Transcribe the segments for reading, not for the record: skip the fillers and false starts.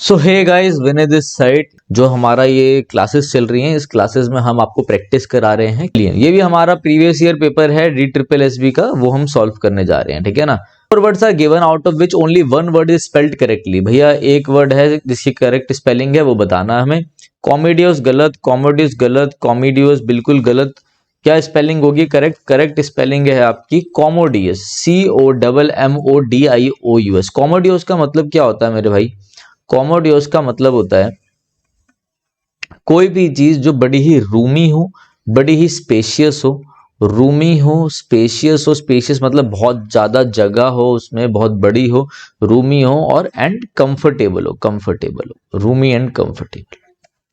So hey guys, Vinay this side. जो हमारा ये क्लासेस चल रही हैं, इस क्लासेस में हम आपको प्रैक्टिस करा रहे हैं। ये भी हमारा प्रीवियस ईयर पेपर है डी ट्रिपल एस बी का, वो हम सॉल्व करने जा रहे हैं, ठीक है ना। Four words are given out of which only one word is spelled correctly. भैया एक वर्ड है जिसकी करेक्ट स्पेलिंग है, वो बताना हमें। कॉमेडियोस गलत, कॉमेडियोस गलत, कॉमेडियोस बिल्कुल गलत। क्या स्पेलिंग होगी करेक्ट? करेक्ट स्पेलिंग है आपकी कॉमोडियस, COMMODIOUS। कॉमोडियस का मतलब क्या होता है मेरे भाई? कॉमोडियस का मतलब होता है कोई भी चीज जो बड़ी ही रूमी हो, बड़ी ही स्पेशियस हो। रूमी हो, स्पेशियस हो, स्पेशियस मतलब बहुत ज्यादा जगह हो, उसमें बहुत बड़ी हो, रूमी हो, और एंड कंफर्टेबल हो, कंफर्टेबल हो, रूमी एंड कंफर्टेबल।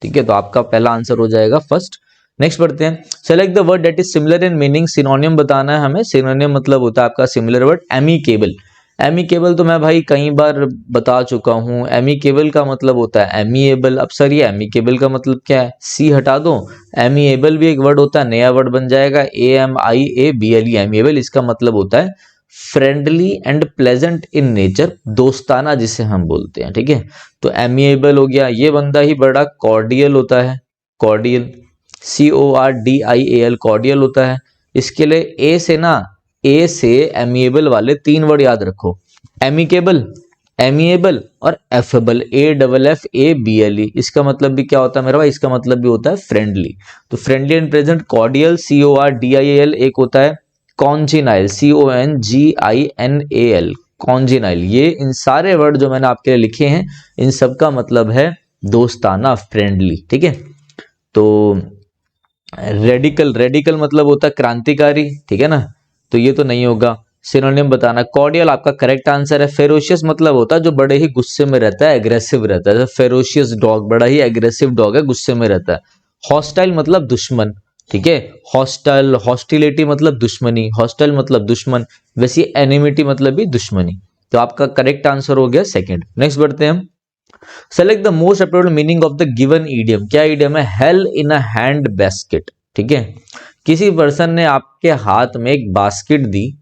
ठीक है, तो आपका पहला आंसर हो जाएगा फर्स्ट। नेक्स्ट पढ़ते हैं। Select the word that is similar in meaning. सिनोनियम बताना है हमें। सिनोनियम मतलब होता है आपका सिमिलर वर्ड एमिकेबल। एमिकेबल तो मैं भाई कई बार बता चुका हूं। एमिकेबल का मतलब होता है एमिएबल। अब सर ये एमिकेबल का मतलब क्या है? सी हटा दो, एमिएबल भी एक वर्ड होता है, नया वर्ड बन जाएगा AMIABLE। एमिएबल इसका मतलब होता है friendly and pleasant in nature, दोस्ताना जिसे हम बोलते हैं। ठीक है, तो एमिएबल हो गया। ये बंदा ही बड़ा कॉर्डियल होता है, कॉर्डियल, CORDIAL, कॉर्डियल होता है। इसके लिए ए से एमिएबल वाले तीन वर्ड याद रखो। एमिकेबल, एमिएबल और एफेबल, AFFABLE। इसका मतलब भी क्या होता है मेरा भाई? इसका मतलब भी होता है फ्रेंडली। तो friendly and present cordial CORDIAL। एक होता है कॉन्जिनाइल, CONGINAL, कॉन्जिनाइल। ये इन सारे वर्ड जो मैंने आपके लिए लिखे हैं, इन सब का मतलब है दोस्ताना, फ्रेंडली। ठीक है, तो रेडिकल, रेडिकल मतलब होता है क्रांतिकारी। ठीक है ना, तो ये तो नहीं होगा। सिनोनिम बताना। कॉर्डियल आपका करेक्ट आंसर है। फेरोशियस मतलब होता है जो बड़े ही गुस्से में रहता है, एग्रेसिव रहता है। फेरोशियस डॉग बड़ा ही एग्रेसिव डॉग है, गुस्से में रहता है। हॉस्टाइल मतलब दुश्मन। ठीक है, हॉस्टाइल, हॉस्टिलिटी मतलब दुश्मनी, हॉस्टाइल मतलब दुश्मन। वैसे एनिमिटी मतलब भी दुश्मनी। तो आपका करेक्ट आंसर हो गया सेकंड। नेक्स्ट बढ़ते हैं हम। Select the most appropriate meaning of the given idiom. क्या ईडियम है? Hello in a hand basket. ठीक है, किसी पर्सन ने आपके हाथ में एक बास्केट दी,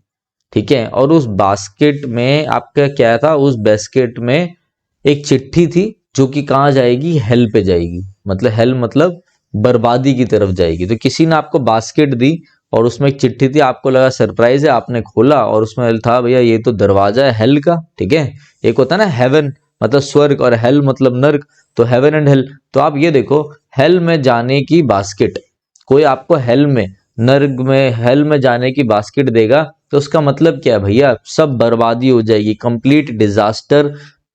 ठीक है, और उस बास्केट में आपका क्या था? उस बास्केट में एक चिट्ठी थी जो कि कहाँ जाएगी? हेल पे जाएगी। मतलब हेल मतलब बर्बादी की तरफ जाएगी। तो किसी ने आपको बास्केट दी और उसमें एक चिट्ठी थी, आपको लगा सरप्राइज है, आपने खोला और उसमें था भैया ये तो दरवाजा है हेल का। ठीक है, एक होता है ना हेवन मतलब स्वर्ग, और हेल मतलब नर्क, तो हेवन एंड हेल। तो आप ये देखो, हेल में जाने की बास्केट, कोई आपको हेल में, नर्क में, हेल में जाने की बास्केट देगा, तो उसका मतलब क्या है भैया? सब बर्बादी हो जाएगी, कंप्लीट डिजास्टर,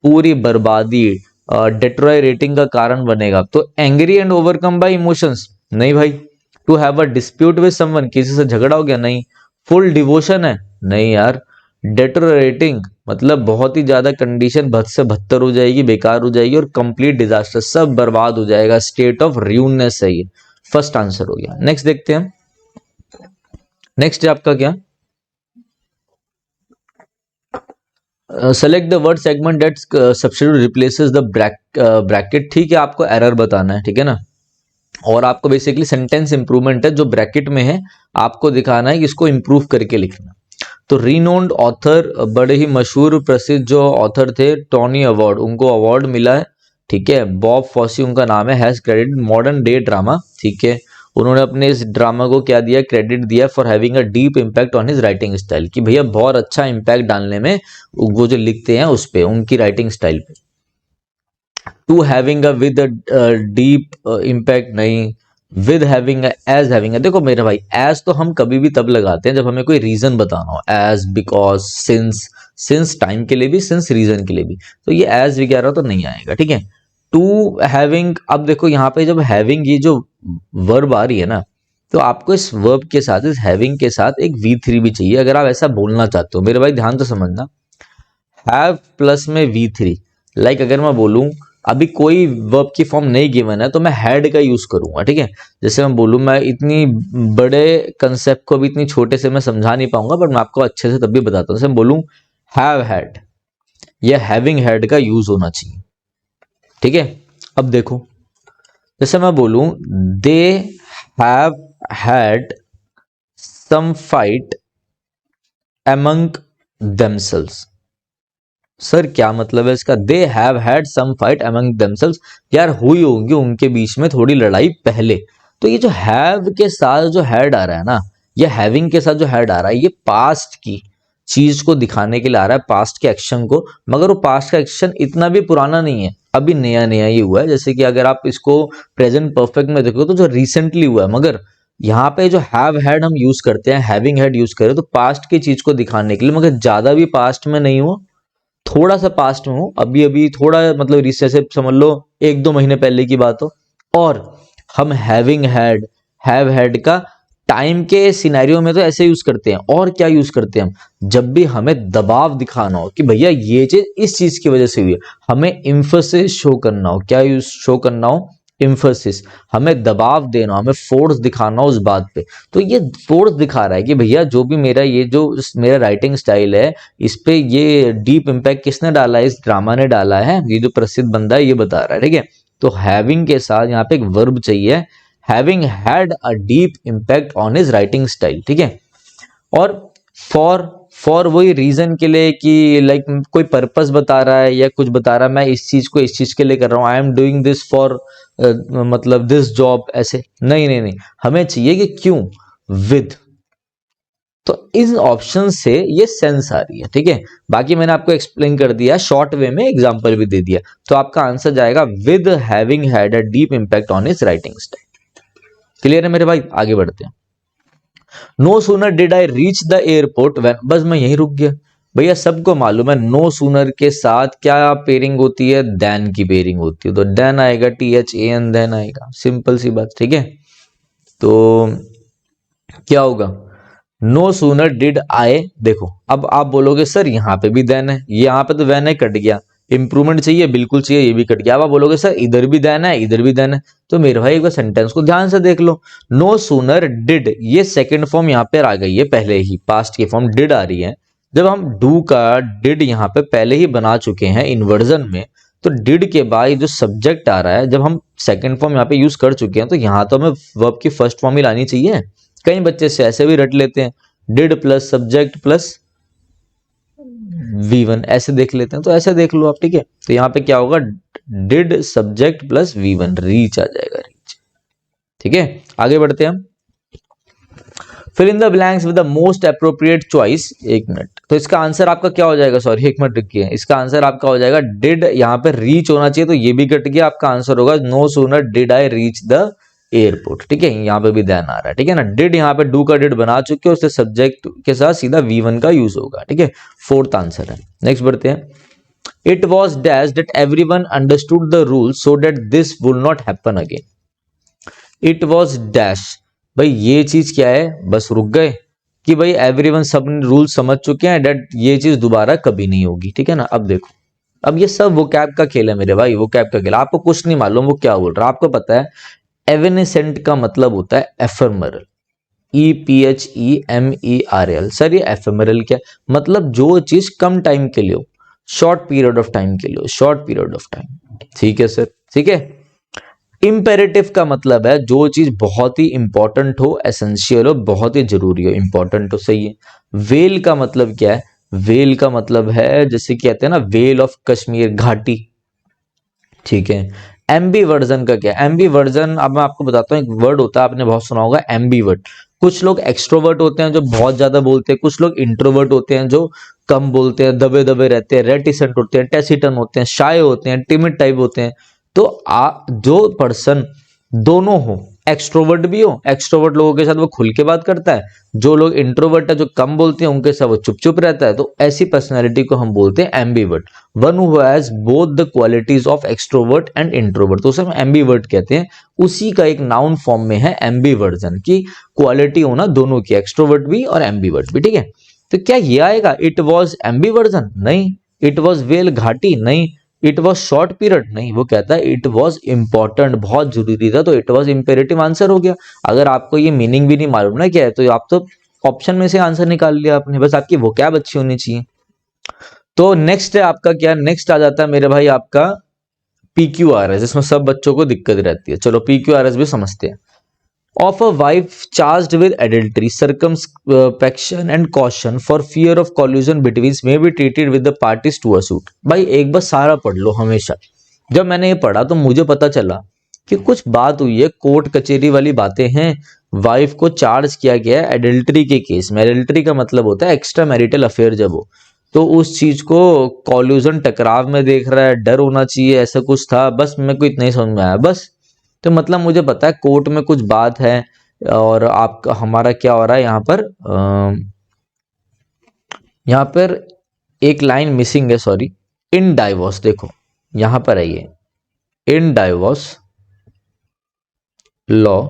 पूरी बर्बादी, डिट्रॉय रेटिंग का कारण बनेगा। तो angry and overcome by emotions, नहीं भाई। To have a dispute with someone, किसी से झगड़ा हो गया, नहीं। फुल डिवोशन है, नहीं यार। डेटोरेटिंग मतलब बहुत ही ज्यादा कंडीशन बद से बदतर हो जाएगी, बेकार हो जाएगी, और कंप्लीट डिजास्टर, सब बर्बाद हो जाएगा, स्टेट ऑफ र्यूननेस है ये। फर्स्ट आंसर हो गया। नेक्स्ट देखते हैं हम। नेक्स्ट है आपका क्या? Select the word segment that substitute replaces the bracket. ठीक है, आपको एरर बताना है, ठीक है ना। और आपको बेसिकली सेंटेंस इंप्रूवमेंट है, जो ब्रैकेट में है आपको दिखाना है कि इसको इंप्रूव करके लिखना। तो रीनोन्ड ऑथर, बड़े ही मशहूर प्रसिद्ध जो ऑथर थे, टोनी अवार्ड, उनको अवार्ड मिला है। ठीक है, बॉब फॉसी उनका नाम है, has credit modern day drama. ठीक है, उन्होंने अपने इस ड्रामा को क्या दिया? क्रेडिट दिया for having a deep impact on his writing style, कि भैया बहुत अच्छा इम्पैक्ट डालने में वो जो लिखते हैं उस पे, उनकी राइटिंग स्टाइल पे। To having a with deep impact नहीं, विद हैविंग एज हैविंग। देखो मेरे भाई, एज तो हम कभी भी तब लगाते हैं जब हमें कोई रीजन बताना हो, as, because, since, since time के लिए भी, सिंस रीजन के लिए भी। तो ये एज वगैरह तो नहीं आएगा। ठीक है, टू हैविंग। अब देखो यहाँ पे जब हैविंग ये जो वर्ब आ रही है ना, तो आपको इस वर्ब के साथ, इस हैविंग के साथ एक V3 भी चाहिए अगर आप ऐसा बोलना चाहते हो। मेरे भाई ध्यान तो समझना, हैव प्लस में V3। लाइक अगर मैं बोलूं, अभी कोई वर्ब की फॉर्म नहीं गिवन है तो मैं हैड का यूज करूंगा। ठीक है, जैसे मैं बोलूं, मैं इतनी बड़े कंसेप्ट को भी इतनी छोटे से मैं समझा नहीं पाऊंगा, बट मैं आपको अच्छे से तब भी बताता हूं। जैसे मैं बोलूं हैव हैड, या हैविंग हैड का यूज होना चाहिए। ठीक है, अब देखो, जैसे मैं बोलूं they have had some fight among themselves। Sir क्या मतलब है इसका? They have had some fight among themselves, यार हुई होंगी उनके बीच में थोड़ी लड़ाई पहले। तो ये जो हैव के साथ जो हैड आ रहा है ना, या हैविंग के साथ जो हैड आ रहा है, ये पास्ट की चीज को दिखाने के लिए आ रहा है, पास्ट के एक्शन को। मगर वो पास्ट का एक्शन इतना भी पुराना नहीं है, अभी नया नया ही हुआ है। जैसे कि अगर आप इसको प्रेजेंट परफेक्ट में देखो तो जो रिसेंटली हुआ है, मगर यहाँ पे जो हैव हैड हम यूज करते हैं, हैविंग हैड यूज करें तो पास्ट की चीज को दिखाने के लिए, मगर ज्यादा भी पास्ट में नहीं हो, थोड़ा सा पास्ट में हो, अभी अभी थोड़ा मतलब रिसेंट से समझ लो 1-2 महीने पहले की बात हो। और हम हैविंग हैड, हैव हैड का टाइम के सिनेरियो में तो ऐसे यूज करते हैं। और क्या यूज करते हैं हम? जब भी हमें दबाव दिखाना हो कि भैया ये चीज इस चीज की वजह से हुई है, हमें इम्फोसिस शो करना हो, क्या यूज शो करना हो? इम्फोसिस, हमें दबाव देना हो, हमें फोर्स दिखाना हो उस बात पे। तो ये फोर्स दिखा रहा है कि भैया जो भी मेरा ये जो मेरा राइटिंग स्टाइल है, इस पे ये डीप इम्पैक्ट किसने डाला है? इस ड्रामा ने डाला है, ये जो प्रसिद्ध बंदा है ये बता रहा है, ठीक है। तो हैविंग के साथ यहाँ पे एक वर्ब चाहिए, having had a deep impact on his writing style, ठीक है। और फॉर वही रीजन के लिए कि लाइक कोई पर्पस बता रहा है या कुछ बता रहा है, मैं इस चीज को इस चीज के लिए कर रहा हूँ, I am doing this for मतलब दिस जॉब, ऐसे नहीं नहीं नहीं, हमें चाहिए कि क्यों, विद। तो इन ऑप्शन से ये सेंस आ रही है, ठीक है। बाकी मैंने आपको एक्सप्लेन कर दिया, शॉर्ट वे में एग्जांपल भी दे दिया। तो आपका आंसर जाएगा with having had a deep impact on his writing style. Clear है मेरे भाई? आगे बढ़ते हैं। No sooner did I reach the airport when, बस मैं यहीं रुक गया। भैया सबको मालूम है नो सूनर के साथ क्या पेयरिंग होती है? देन की पेयरिंग होती है। तो देन आएगा, THAN देन आएगा, सिंपल सी बात, ठीक है। तो क्या होगा? नो सूनर डिड आई, देखो अब आप बोलोगे सर यहाँ पे भी देन है, यहाँ पे तो वैन है कट गया, इंप्रूवमेंट चाहिए, बिल्कुल चाहिए, ये भी कट गया। अब आप बोलोगे सर इधर भी देन है इधर भी देन है, तो मेरे भाई एक बार सेंटेंस को ध्यान से देख लो। नो सूनर डिड, ये सेकंड फॉर्म यहाँ पे आ गई है, पहले ही पास्ट की फॉर्म डिड आ रही है। जब हम डू का डिड यहाँ पे पहले ही बना चुके हैं इन्वर्जन में, तो डिड के बाद जो सब्जेक्ट आ रहा है, जब हम सेकंड फॉर्म यहाँ पे यूज कर चुके हैं, तो यहाँ तो हमें वर्ब की फर्स्ट फॉर्म ही लानी चाहिए। कई बच्चे से ऐसे भी रट लेते हैं, did plus subject plus V1 ऐसे देख लेते हैं, तो ऐसे देख लो आप, ठीक है। तो यहाँ पे क्या होगा? Did subject plus V1, reach आ जाएगा, रीच, ठीक है। आगे बढ़ते हैं हम। Fill in the blanks with the most appropriate choice, एक मिनट, तो इसका आंसर आपका क्या हो जाएगा? सॉरी एक मिनट रुकिए, इसका आंसर आपका हो जाएगा डिड, यहाँ पे रीच होना चाहिए, तो ये भी कट गया, आपका आंसर होगा no sooner did I reach the airport, ठीक है। यहाँ पे भी ध्यान आ रहा है, ठीक है ना। डिड यहाँ पे डू का डिड बना चुके, उससे सब्जेक्ट के साथ सीधा V1 का यूज होगा, ठीक है। फोर्थ आंसर है। नेक्स्ट बढ़ते हैं। It was dash that everyone understood the rule so that this would not happen again. It was dash, भाई ये चीज क्या है? बस रुक गए कि भाई एवरीवन, सब रूल समझ चुके हैं, डेट ये चीज दोबारा कभी नहीं होगी, ठीक है ना। अब देखो, अब ये सब वो कैब का खेल है मेरे भाई, वो कैब का खेल। आपको कुछ नहीं मालूम वो क्या बोल रहा है, आपको पता है एवेनेसेंट का मतलब होता है एफेमरल, EPHEMERAL। सर ये एफेमरल क्या मतलब? जो चीज कम टाइम के लिए हो, शॉर्ट पीरियड ऑफ टाइम के लिए हो, शॉर्ट पीरियड ऑफ टाइम, ठीक है सर, ठीक है। इंपेरेटिव का मतलब है जो चीज बहुत ही इंपॉर्टेंट हो, एसेंशियल हो, बहुत ही जरूरी हो, इंपॉर्टेंट हो, सही है। वेल का मतलब क्या है? वेल का मतलब है जैसे कहते हैं ना, वेल ऑफ कश्मीर, घाटी, ठीक है। एमबी वर्जन का क्या है? एमबी वर्जन, अब मैं आपको बताता हूँ, एक वर्ड होता है आपने बहुत सुना होगा, एम्बीवर्ट। कुछ लोग एक्सट्रोवर्ट होते हैं जो बहुत ज्यादा बोलते हैं, कुछ लोग इंट्रोवर्ट होते हैं जो कम बोलते हैं, दबे दबे रहते हैं, रेटिसेंट होते हैं, टेसिटन होते हैं, शाय होते हैं, टिमिड टाइप होते हैं। तो जो पर्सन दोनों हो, एक्सट्रोवर्ट भी हो, एक्सट्रोवर्ट लोगों के साथ वो खुल के बात करता है, जो लोग इंट्रोवर्ट है जो कम बोलते हैं उनके साथ वो चुप चुप रहता है, तो ऐसी पर्सनैलिटी को हम बोलते हैं ambivert. One who has both the qualities of extrovert and introvert, तो उसे हम एम्बीवर्ट कहते हैं। उसी का एक नाउन फॉर्म में है एम्बीवर्जन, की क्वालिटी होना दोनों की, एक्सट्रोवर्ट भी और एम्बीवर्ट भी, ठीक है। तो क्या ये आएगा इट वॉज एम्बीवर्जन? नहीं। इट वॉज वेल घाटी? नहीं। It was short period? नहीं। वो कहता है इट वॉज इंपॉर्टेंट, बहुत जरूरी था, तो इट वॉज इंपेरेटिव आंसर हो गया। अगर आपको ये मीनिंग भी नहीं मालूम ना क्या है, तो आप तो ऑप्शन में से आंसर निकाल लिया आपने, बस आपकी वोकैब अच्छी होनी चाहिए। तो नेक्स्ट है आपका क्या? नेक्स्ट आ जाता है मेरे भाई आपका PQRS, जिसमें सब बच्चों को दिक्कत रहती है। चलो PQRS भी समझते हैं। of a wife charged with adultery, circumspection and caution for fear of collusion between may be treated with the parties to a suit। भाई एक बार सारा पढ़ लो हमेशा। जब मैंने ये पढ़ा तो मुझे पता चला कि कुछ बात हुई है, कोर्ट कचेरी वाली बातें हैं। वाइफ को चार्ज किया गया है एडल्ट्री के केस में। एडल्ट्री का मतलब होता है एक्स्ट्रा मैरिटल अफेयर जब हो, तो उस चीज को कॉल्यूजन टकराव में देख रहा है, डर होना चाहिए, ऐसा कुछ था। बस मेरे को इतना ही समझ में आया बस। तो मतलब मुझे पता है कोर्ट में कुछ बात है और आपका हमारा क्या हो रहा है यहाँ पर एक लाइन मिसिंग है, सॉरी। इन डाइवोर्स, देखो यहां पर है ये, इन डाइवोर्स लॉ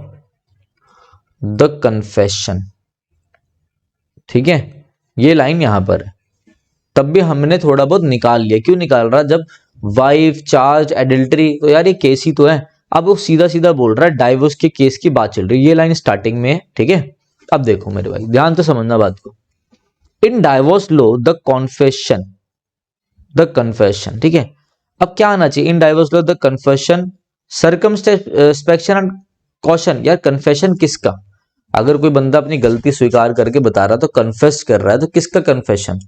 द कन्फेशन, ठीक है, ये लाइन यहां पर है। तब भी हमने थोड़ा बहुत निकाल लिया। क्यों निकाल रहा? जब वाइफ चार्ज एडल्ट्री, तो यार ये केस ही तो है। अब वो सीधा सीधा बोल रहा है डाइवोर्स के केस की बात चल रही है, ये लाइन स्टार्टिंग में है, ठीक है। अब देखो मेरे भाई, ध्यान तो समझना बात को। In divorce law the confession, ठीक है। अब क्या आना चाहिए? In divorce law the confession, circumspection and caution. यार कन्फेशन किसका? अगर कोई बंदा अपनी गलती स्वीकार करके बता रहा तो कन्फेस कर रहा है, तो किसका confession?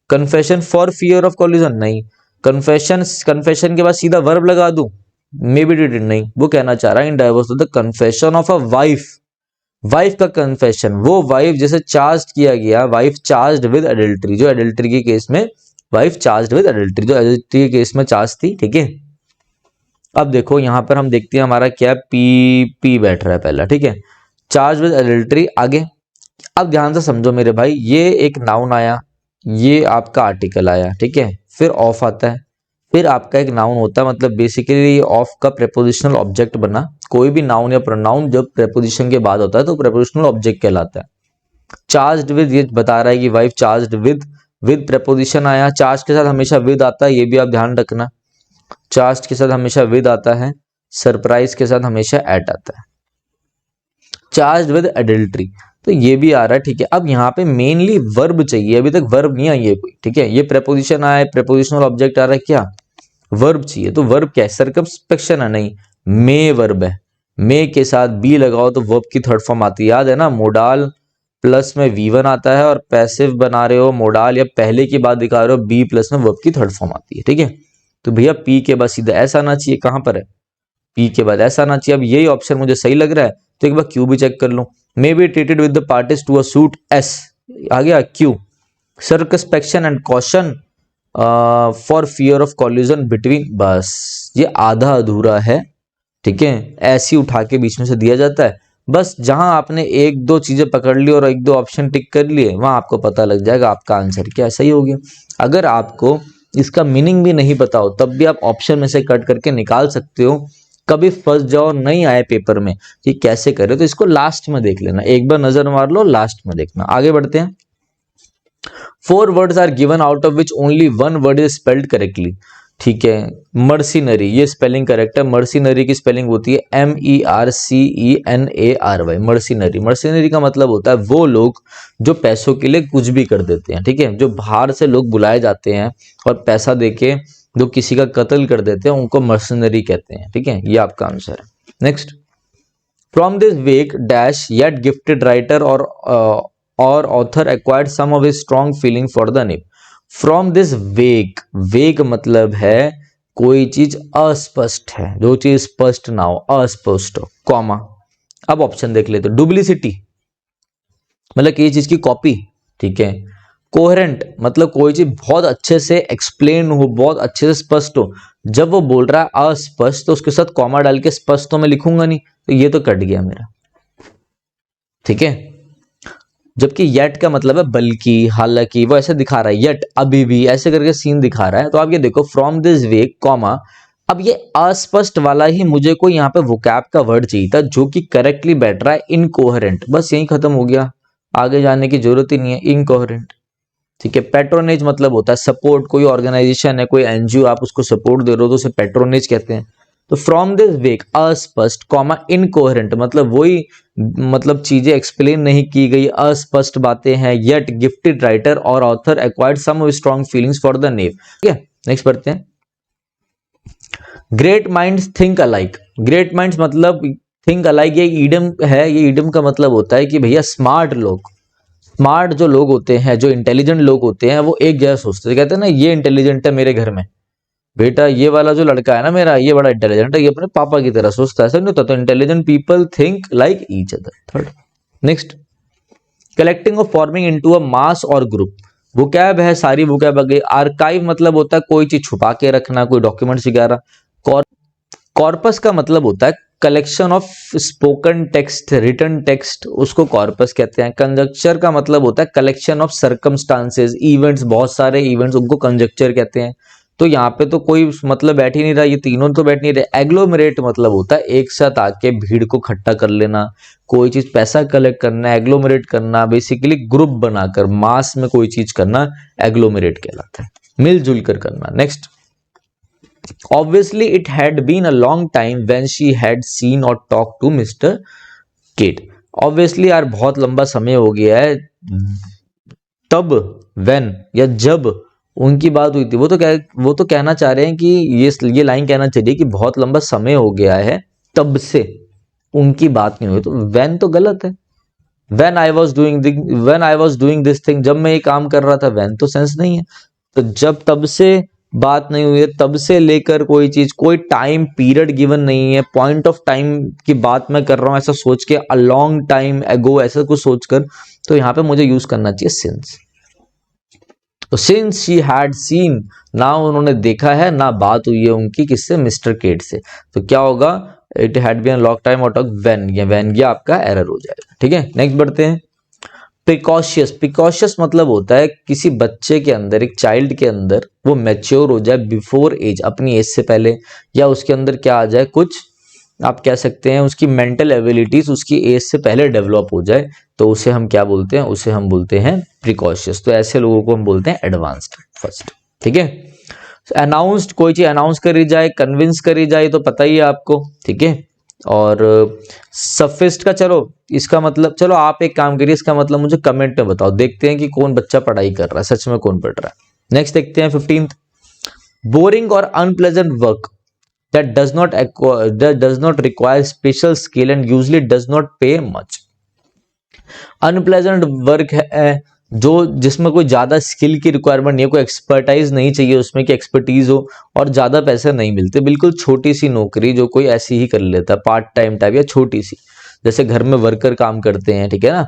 Confession for fear of collusion नहीं। कन्फेशन के बाद सीधा वर्ब लगा दूं, मे बी डिड नहीं। वो कहना चाह रहा है in divorce the confession of a wife का कन्फेशन, वो वाइफ जैसे चार्ज किया गया, वाइफ चार्ज विद एडल्ट्री, जो एडल्ट्री के केस में वाइफ चार्ज विद एडल्ट्री, जो एडल्ट्री के केस में चार्ज थी, ठीक है। अब देखो यहां पर हम देखते हैं हमारा क्या पी बैठ रहा है पहला, ठीक है, चार्ज विद एडल्ट्री। आगे अब ध्यान से समझो मेरे भाई, ये एक नाउन आया, ये आपका आर्टिकल आया, ठीक है, फिर ऑफ आता है, फिर आपका एक नाउन होता है, मतलब बेसिकली ऑफ का प्रेपोजिशनल ऑब्जेक्ट बना। कोई भी नाउन या प्रोनाउन जब प्रेपोजिशन के बाद होता है तो प्रेपोजिशनल ऑब्जेक्ट कहलाता है। चार्ज्ड विद, ये बता रहा है कि वाइफ चार्ज्ड विद प्रेपोजिशन आया, चार्ज के साथ हमेशा विद आता है, ये भी आप ध्यान रखना। चार्ज के साथ हमेशा विद आता है, सरप्राइज के साथ हमेशा एट आता है। चार्ज विद एडल्ट्री, तो ये भी आ रहा है, ठीक है। अब यहाँ पे मेनली वर्ब चाहिए, अभी तक वर्ब नहीं आई है कोई, ठीक है। ये प्रेपोजिशन आया, प्रेपोजिशनल ऑब्जेक्ट आ रहा है, क्या वर्ब चाहिए। तो वर्ब क्या है? सर्कमस्पेक्शन है, नहीं, मे वर्ब है। मे के साथ बी लगाओ तो वर्ब की थर्ड फॉर्म आती है, याद है ना। मोडाल प्लस में V1 आता है, और पैसिव बना रहे हो मोडाल या पहले की बात दिखा रहे हो, बी प्लस में वर्ब की थर्ड फॉर्म आती है, ठीक है। तो भैया पी के बाद सीधा ऐसा आना चाहिए, कहां पर है? पी के बाद ऐसा आना चाहिए। अब यही ऑप्शन मुझे सही लग रहा है, तो एक बार क्यू भी चेक कर लूं। May be treated with the parties to a suit, S आ गया Q. Circumspection and caution for fear of collusion between, बस ये आधा अधूरा है, ठीक है। ऐसी उठा के बीच में से दिया जाता है। बस जहां आपने एक दो चीजें पकड़ ली और एक दो ऑप्शन टिक कर लिए, वहां आपको पता लग जाएगा आपका आंसर क्या सही हो गया। अगर आपको इसका मीनिंग भी नहीं पता हो तब भी आप ऑप्शन में से कट करके निकाल सकते हो। कभी फंस जाओ नहीं आए पेपर में कि कैसे करे, तो इसको लास्ट में देख लेना, एक बार नजर मार लो, लास्ट में देखना। आगे बढ़ते हैं। 4 words are given out of which only 1 word is spelled correctly, ठीक है। मर्सिनरी, ये स्पेलिंग करेक्ट है। मर्सिनरी की स्पेलिंग होती है MERCENARY, मर्सिनरी। मर्सिनरी का मतलब होता है वो लोग जो पैसों के लिए कुछ भी कर देते हैं, ठीक है। जो बाहर से लोग बुलाए जाते हैं और पैसा देके जो किसी का कत्ल कर देते हैं, उनको मर्सिनरी कहते हैं, ठीक है। ये आपका आंसर है। Next, from this wake dash yet gifted writer और author acquired some of his strong feeling for the name. From this wake, wake मतलब है कोई चीज अस्पष्ट है, जो चीज स्पष्ट ना हो, अस्पष्ट हो, कॉमा। अब ऑप्शन देख लेते, डुप्लीसिटी मतलब किसी चीज की कॉपी, ठीक है। कोहेरेंट मतलब कोई चीज बहुत अच्छे से एक्सप्लेन हो, बहुत अच्छे से स्पष्ट हो। जब वो बोल रहा है अस्पष्ट तो उसके साथ कॉमा डाल के स्पष्ट तो मैं लिखूंगा नहीं, तो ये तो कट गया मेरा, ठीक है। जबकि येट का मतलब है बल्कि, हालांकि, वो ऐसे दिखा रहा है, येट अभी भी ऐसे करके सीन दिखा रहा है। तो आप ये देखो फ्रॉम दिस वेक कॉमा, अब ये अस्पष्ट वाला ही मुझे कोई यहाँ पे वोकैब का वर्ड चाहिए था जो कि करेक्टली बैठ रहा है, इनकोहेरेंट। बस यही खत्म हो गया, आगे जाने की जरूरत ही नहीं है, इनकोहेरेंट, ठीक है। पैट्रोनेज मतलब होता है सपोर्ट, कोई ऑर्गेनाइजेशन है, कोई एनजीओ, आप उसको सपोर्ट दे रहे हो तो उसे पैट्रोनेज कहते हैं। तो फ्रॉम दिस वेक अस्पष्ट कॉमा इनकोहेरेंट मतलब वही, मतलब चीजें एक्सप्लेन नहीं की गई, अस्पष्ट बातें हैं। येट गिफ्टेड राइटर और author acquired some strong feelings for the name, ठीक है। नेक्स्ट पढ़ते हैं। Great minds think alike, great minds मतलब थिंक अलाइक ये ईडियम है। ये ईडियम का मतलब होता है कि भैया स्मार्ट लोग, स्मार्ट जो लोग होते हैं, जो इंटेलिजेंट लोग होते हैं, वो एक जैसा सोचते हैं। कहते हैं ना ये इंटेलिजेंट है मेरे घर में, बेटा ये वाला जो लड़का है ना मेरा, ये बड़ा इंटेलिजेंट है, ये अपने पापा की तरह सोचता है। ऐसा नहीं होता। तो intelligent people think like each other. Third, next, collecting और फॉर्मिंग इनटू अ मास और ग्रुप। वोकैब है, सारी वोकैब आ गई। आर्काइव मतलब होता है कोई चीज छुपा के रखना, कोई डॉक्यूमेंट्स वगैरह। कॉर्पस का मतलब होता है collection of spoken text, written text, उसको कॉर्पस कहते हैं। कंजक्चर का मतलब होता है कलेक्शन ऑफ सर्कमस्टांसेस, इवेंट्स, बहुत सारे इवेंट्स, उनको कंजक्चर कहते हैं। तो यहाँ पे तो कोई मतलब बैठ ही नहीं रहा, ये तीनों तो बैठ नहीं रहे। एग्लोमरेट मतलब होता है एक साथ आके भीड़ को इकट्ठा कर लेना, कोई चीज पैसा कलेक्ट करना, एग्लोमरेट करना, बेसिकली ग्रुप बनाकर मास में कोई चीज करना, एग्लोमरेट कहलाता है, मिलजुल कर करना। Next, obviously it had been a long time when she had seen or talked to Mr. Kate। obviously यार बहुत लंबा समय हो गया है, तब, when या जब उनकी बात हुई थी। वो तो कहना चाह रहे हैं कि ये लाइन कहना चाहिए कि बहुत लंबा समय हो गया है, तब से उनकी बात नहीं हुई। तो when तो गलत है। when I was doing this thing, जब मैं ये काम कर रहा था, when तो सेंस नहीं है। तो जब तब से बात नहीं हुई है, तब से लेकर कोई चीज, कोई टाइम पीरियड गिवन नहीं है, पॉइंट ऑफ टाइम की बात मैं कर रहा हूं ऐसा सोच के, अ लॉन्ग टाइम एगो ऐसा कुछ सोचकर, तो यहां पे मुझे यूज करना चाहिए सिंस। तो सिंस शी हैड सीन, ना उन्होंने देखा है, ना बात हुई है उनकी किससे, मिस्टर केट से। तो क्या होगा, it had been long time out of when, ये आपका एरर हो जाएगा। ठीक है, नेक्स्ट बढ़ते हैं। प्रिकॉशियस, प्रिकॉशियस मतलब होता है किसी बच्चे के अंदर, एक चाइल्ड के अंदर वो मैच्योर हो जाए बिफोर एज, अपनी एज से पहले, या उसके अंदर क्या आ जाए, कुछ आप कह सकते हैं उसकी मेंटल एबिलिटीज उसकी एज से पहले डेवलप हो जाए, तो उसे हम क्या बोलते हैं, उसे हम बोलते हैं प्रिकॉशियस। तो ऐसे लोगों को हम बोलते हैं एडवांस्ड फर्स्ट। ठीक है, अनाउंस्ड, कोई चीज अनाउंस करी जाए, कन्विंस करी जाए, तो पता ही है आपको। ठीक है, और सफिस्ट का, चलो इसका मतलब, चलो आप एक काम करिए, इसका मतलब मुझे कमेंट में बताओ, देखते हैं कि कौन बच्चा पढ़ाई कर रहा है, सच में कौन पढ़ रहा है। नेक्स्ट देखते हैं 15th, बोरिंग और unpleasant work that does not require special skill and usually does not pay much। Unpleasant work है जो, जिसमें कोई ज्यादा स्किल की रिक्वायरमेंट नहीं है, कोई एक्सपर्टाइज नहीं चाहिए उसमें कि एक्सपर्टीज हो, और ज्यादा पैसे नहीं मिलते। बिल्कुल छोटी सी नौकरी जो कोई ऐसी ही कर लेता है, पार्ट टाइम टाइप या छोटी सी, जैसे घर में वर्कर काम करते हैं, ठीक है ना,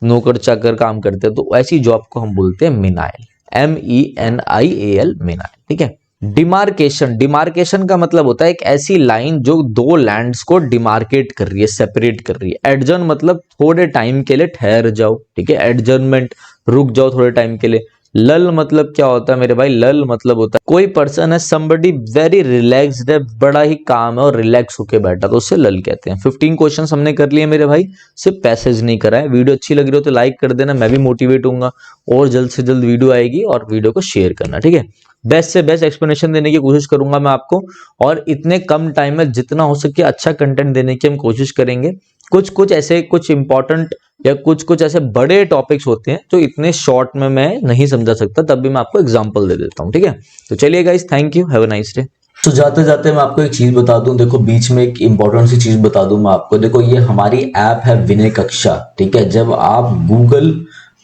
नौकर चाकर काम करते हैं, तो ऐसी जॉब को हम बोलते हैं मिनाइल, MENIAL, मिनाइल। ठीक है, डिमार्केशन, डिमार्केशन का मतलब होता है एक ऐसी लाइन जो दो लैंड्स को डिमार्केट कर रही है, सेपरेट कर रही है। एडजर्न मतलब थोड़े टाइम के लिए ठहर जाओ, ठीक है, एडजर्नमेंट, रुक जाओ थोड़े टाइम के लिए। लल मतलब क्या होता है मेरे भाई, लल मतलब होता है कोई पर्सन है, somebody वेरी रिलैक्स्ड है, बड़ा ही काम है और रिलैक्स होके बैठा, तो उससे लल कहते हैं। 15 क्वेश्चंस हमने कर लिए मेरे भाई, सिर्फ पैसेज नहीं करा है। वीडियो अच्छी लग रही हो तो लाइक कर देना, मैं भी मोटिवेट होऊंगा, और जल्द से जल्द वीडियो आएगी और वीडियो को शेयर करना। ठीक है, बेस्ट से बेस्ट एक्सप्लेनेशन देने की कोशिश करूंगा मैं आपको, और इतने कम टाइम में जितना हो सके अच्छा कंटेंट देने की हम कोशिश करेंगे। कुछ ऐसे कुछ इंपॉर्टेंट या कुछ ऐसे बड़े टॉपिक्स होते हैं जो इतने शॉर्ट में मैं नहीं समझा सकता, तब भी मैं आपको एग्जांपल दे देता हूं। ठीक है, तो चलिए guys, thank you, have a nice day. तो जाते जाते मैं आपको एक चीज बता दूं, देखो बीच में एक इंपॉर्टेंट सी चीज बता दूं मैं आपको। देखो ये हमारी ऐप है विनय कक्षा, ठीक है। जब आप गूगल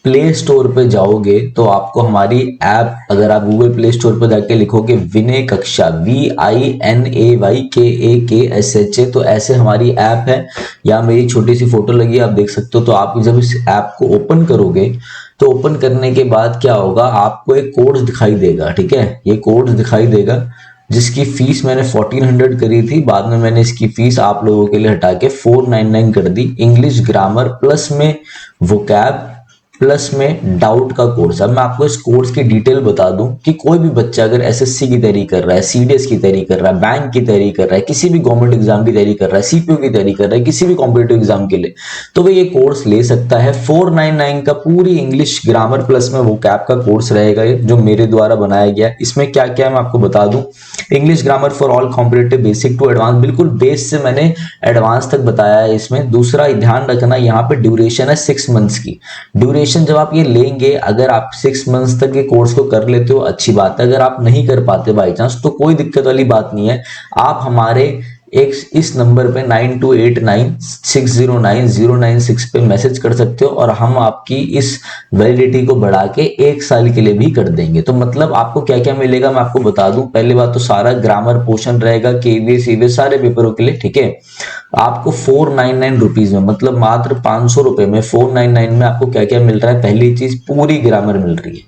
प्ले स्टोर पे जाओगे तो आपको हमारी ऐप, अगर आप गूगल प्ले स्टोर पे जाके लिखोगे विनय कक्षा, VINAYKAKSHA, तो ऐसे हमारी ऐप है। यहाँ मेरी छोटी सी फोटो लगी है, आप देख सकते हो। तो आप जब इस ऐप को ओपन करोगे तो ओपन करने के बाद क्या होगा, आपको एक कोर्स दिखाई देगा, ठीक है। ये कोर्स दिखाई देगा जिसकी फीस मैंने 1400 करी थी, बाद में मैंने इसकी फीस आप लोगों के लिए हटा के 499 कर दी। इंग्लिश ग्रामर प्लस में वोकैब प्लस में डाउट का कोर्स। अब मैं आपको इस कोर्स की डिटेल बता दूं कि कोई भी बच्चा अगर एसएससी की तैयारी कर रहा है, सीडीएस की तैयारी कर रहा है, बैंक की तैयारी कर रहा है, किसी भी गवर्नमेंट एग्जाम की तैयारी कर रहा है, सीपीओ की तैयारी कर रहा है, किसी भी कॉम्पिटिटिव एग्जाम के लिए, तो वो ये कोर्स ले सकता है। 499 का पूरी इंग्लिश ग्रामर प्लस में वोकैब का कोर्स रहेगा, जो मेरे द्वारा बनाया गया। इसमें क्या क्या मैं आपको बता दूं, English grammar for all competitive, basic to advance, बिल्कुल बेस से मैंने एडवांस तक बताया है इसमें। दूसरा ध्यान रखना, यहाँ पे ड्यूरेशन है 6 मंथ्स की। ड्यूरेशन जब आप ये लेंगे, अगर आप 6 मंथ्स तक ये कोर्स को कर लेते हो अच्छी बात है, अगर आप नहीं कर पाते बाई चांस तो कोई दिक्कत वाली बात नहीं है। आप हमारे एक इस नंबर पे 9289609096 पे मैसेज कर सकते हो और हम आपकी इस वैलिडिटी को बढ़ा के 1 साल के लिए भी कर देंगे। तो मतलब आपको क्या क्या मिलेगा मैं आपको बता दूं। पहली बात तो सारा ग्रामर पोर्शन रहेगा, केवीएस ईवीएस सारे पेपरों के लिए, ठीक है। आपको 499 रुपीज में, मतलब मात्र 500 रुपए में 499 में आपको क्या क्या मिल रहा है। पहली चीज पूरी ग्रामर मिल रही है,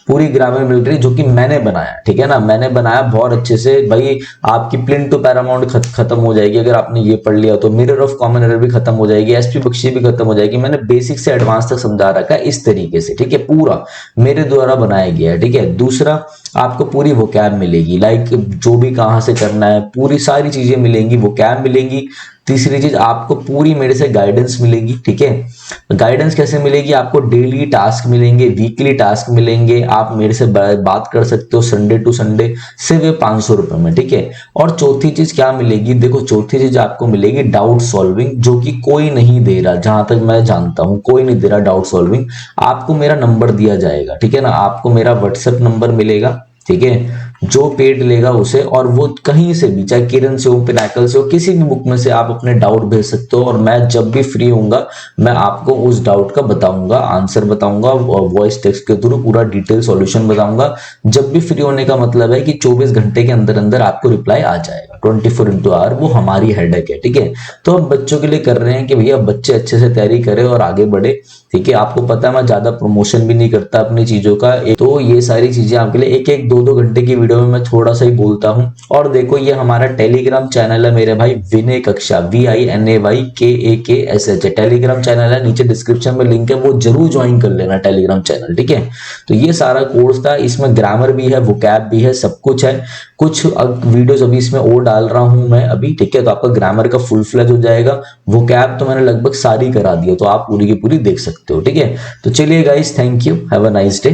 पूरी ग्रामर मिल रही है जो कि मैंने बनाया, ठीक है ना, मैंने बनाया बहुत अच्छे से। भाई आपकी प्लिंट टू पैरामाउंट खत्म हो जाएगी अगर आपने ये पढ़ लिया तो, मिरर ऑफ कॉमन एरर भी खत्म हो जाएगी, एसपी बख्शी भी खत्म हो जाएगी। मैंने बेसिक से एडवांस तक समझा रखा है इस तरीके से, ठीक है, पूरा मेरे द्वारा बनाया गया है, ठीक है। दूसरा आपको पूरी वोकैब मिलेगी, लाइक जो भी कहां से करना है पूरी सारी चीजें मिलेंगी, वोकैब मिलेंगी। तीसरी चीज आपको पूरी मेरे से गाइडेंस मिलेगी, ठीक है। गाइडेंस कैसे मिलेगी, आपको डेली टास्क मिलेंगे, वीकली टास्क मिलेंगे, आप मेरे से बात कर सकते हो संडे टू संडे, सिर्फ 500 रुपए में, ठीक है। और चौथी चीज क्या मिलेगी, देखो चौथी चीज आपको मिलेगी डाउट सॉल्विंग, जो कि कोई नहीं दे रहा, जहां तक मैं जानता हूं कोई नहीं दे रहा डाउट सॉल्विंग। आपको मेरा नंबर दिया जाएगा, ठीक है ना, आपको मेरा व्हाट्सएप नंबर मिलेगा, ठीक है, जो पेड लेगा उसे, और वो कहीं से भी, चाहे किरण से हो, पिनाकल से हो, किसी भी बुक में से आप अपने डाउट भेज सकते हो और मैं जब भी फ्री होऊंगा मैं आपको उस डाउट का बताऊंगा, आंसर बताऊंगा, वॉइस टेक्स्ट के थ्रू पूरा डिटेल सॉल्यूशन बताऊंगा। जब भी फ्री होने का मतलब है कि 24 घंटे के अंदर अंदर आपको रिप्लाई आ जाएगा, 24x वो हमारी हेडेक है, ठीक है। तो हम बच्चों के लिए कर रहे हैं कि भैया बच्चे अच्छे से तैयारी करें और आगे बढ़े, ठीक है। आपको पता है मैं ज्यादा प्रमोशन भी नहीं करता अपनी चीजों का, तो ये सारी चीजें आपके लिए एक एक दो घंटे की वीडियो में मैं थोड़ा सा ही बोलता हूं। और देखो ये हमारा टेलीग्राम चैनल है मेरे भाई, विनय कक्षा, VINAYKAKSH टेलीग्राम चैनल है, नीचे डिस्क्रिप्शन में लिंक है, वो जरूर ज्वाइन कर लेना टेलीग्राम चैनल, ठीक है। तो ये सारा कोर्स था, इसमें ग्रामर भी है, वोकैब भी है, सब कुछ है। कुछ वीडियोस अभी इसमें और डाल रहा हूं मैं अभी, ठीक है, तो आपका ग्रामर का फुल फ्लैज हो जाएगा। वोकैब तो मैंने लगभग सारी करा दी है, तो आप पूरी की पूरी देख सकते हो, ठीक है। तो चलिए guys, thank you, have a nice day.